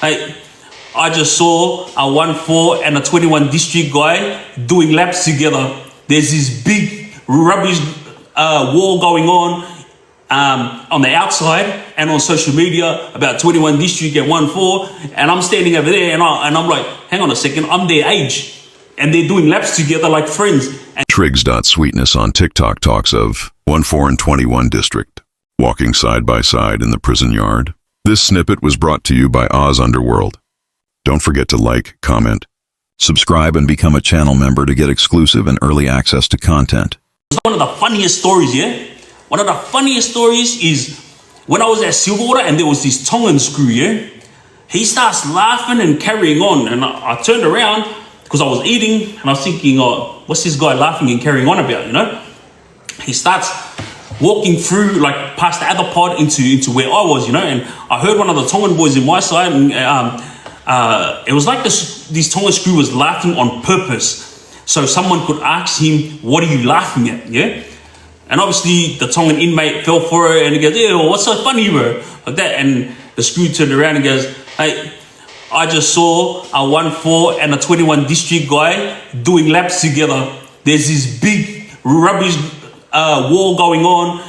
Hey, I just saw a 1-4 and a 21 district guy doing laps together. There's this big rubbish war going on the outside and on social media about 21 district and 1-4, and I'm standing over there and I'm like, hang on a second, I'm their age and they're doing laps together like friends. And Triggz.Sweetness on TikTok talks of 1-4 and 21 district walking side by side in the prison yard. This snippet was brought to you by Oz Underworld. Don't forget to like, comment, subscribe, and become a channel member to get exclusive and early access to content. one of the funniest stories, yeah? One of the funniest stories is when I was at Silverwater and there was this Tongan screw, yeah? He starts laughing and carrying on, and I turned around because I was eating and I was thinking, oh, what's this guy laughing and carrying on about, you know? He starts walking through, like, past the other pod into where I was, you know, and I heard one of the Tongan boys in my side, and it was like this Tongan screw was laughing on purpose, so someone could ask him, what are you laughing at, yeah? And obviously the Tongan inmate fell for it and he goes, ew, what's so funny, bro? Like that. And the screw turned around and goes, hey, I just saw a 1-4 and a 21 district guy doing laps together. There's this big rubbish war going on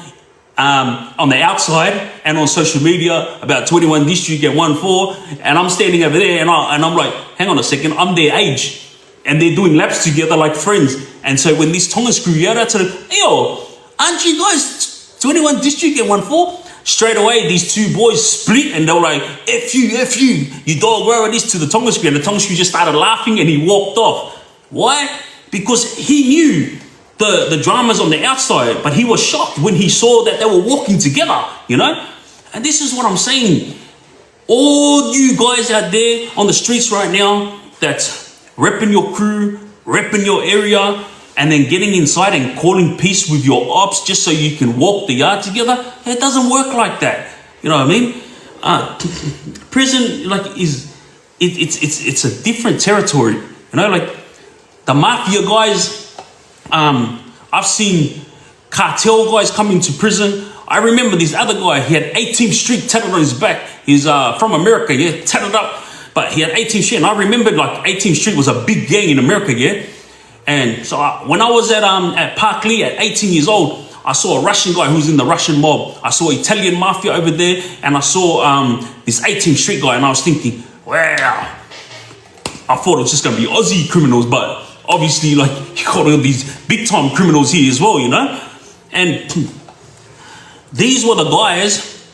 the outside and on social media about 21 district and 1-4, and I'm standing over there and I'm like, hang on a second, I'm their age and they're doing laps together like friends. And so when this Tongan screw yelled out to them, yo, aren't you guys 21 district and 1-4? Straight away, these two boys split and they were like, F you, you dog, where are this to the Tongan screw? And the Tongan screw just started laughing and he walked off. Why? Because he knew the dramas on the outside, but he was shocked when he saw that they were walking together, you know? And this is what I'm saying. All you guys out there on the streets right now that's repping your crew, repping your area, and then getting inside and calling peace with your ops just so you can walk the yard together, it doesn't work like that. You know what I mean? Prison, like, it's a different territory. You know, like the mafia guys, I've seen cartel guys come into prison. I remember this other guy, he had 18th Street tatted on his back. He's from America, yeah, tatted up, but he had 18th Street. And I remembered, like, 18th Street was a big gang in America, yeah? And so when I was at Park Lee at 18 years old, I saw a Russian guy who's in the Russian mob. I saw Italian mafia over there, and I saw this 18th Street guy, and I was thinking, wow. I thought it was just gonna be Aussie criminals, but obviously, like, you got all these big time criminals here as well, you know? And these were the guys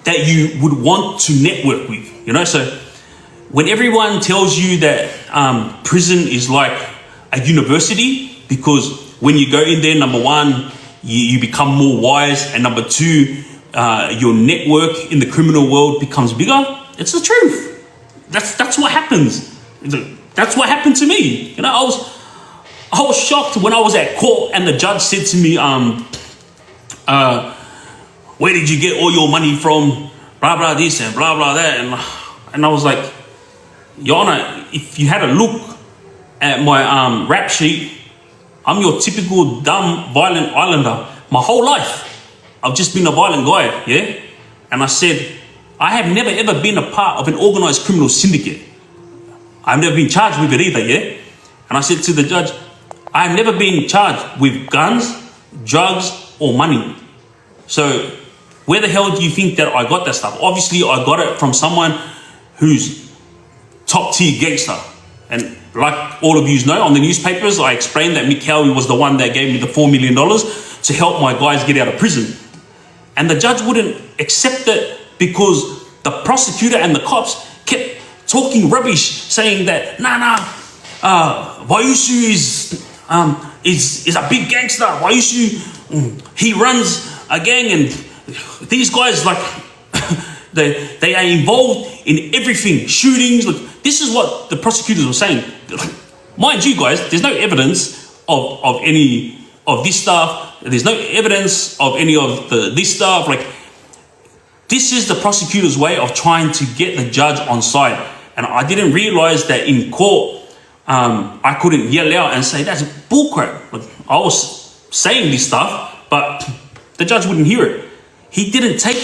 that you would want to network with, you know? So when everyone tells you that prison is like a university, because when you go in there, number one, you become more wise, and number two, your network in the criminal world becomes bigger. It's the truth. That's what happens. That's what happened to me. You know, I was shocked when I was at court and the judge said to me, where did you get all your money from? Blah, blah, this and blah, blah, that. And I was like, Your Honor, if you had a look at my rap sheet, I'm your typical dumb, violent islander. My whole life, I've just been a violent guy, yeah? And I said, I have never ever been a part of an organized criminal syndicate. I've never been charged with it either, yeah? And I said to the judge, I've never been charged with guns, drugs, or money. So where the hell do you think that I got that stuff? Obviously, I got it from someone who's top tier gangster. And like all of you know, on the newspapers, I explained that Mick Howie was the one that gave me the $4 million to help my guys get out of prison. And the judge wouldn't accept it because the prosecutor and the cops kept talking rubbish, saying that, Vayusu is a big gangster. Vayusu, he runs a gang, and these guys, like, they are involved in everything, shootings. Look, this is what the prosecutors were saying. Mind you, guys, there's no evidence of any of this stuff. There's no evidence of any of this stuff. Like, this is the prosecutor's way of trying to get the judge on side. And I didn't realize that in court, I couldn't yell out and say, that's bullcrap. Like, I was saying this stuff, but the judge wouldn't hear it. He didn't take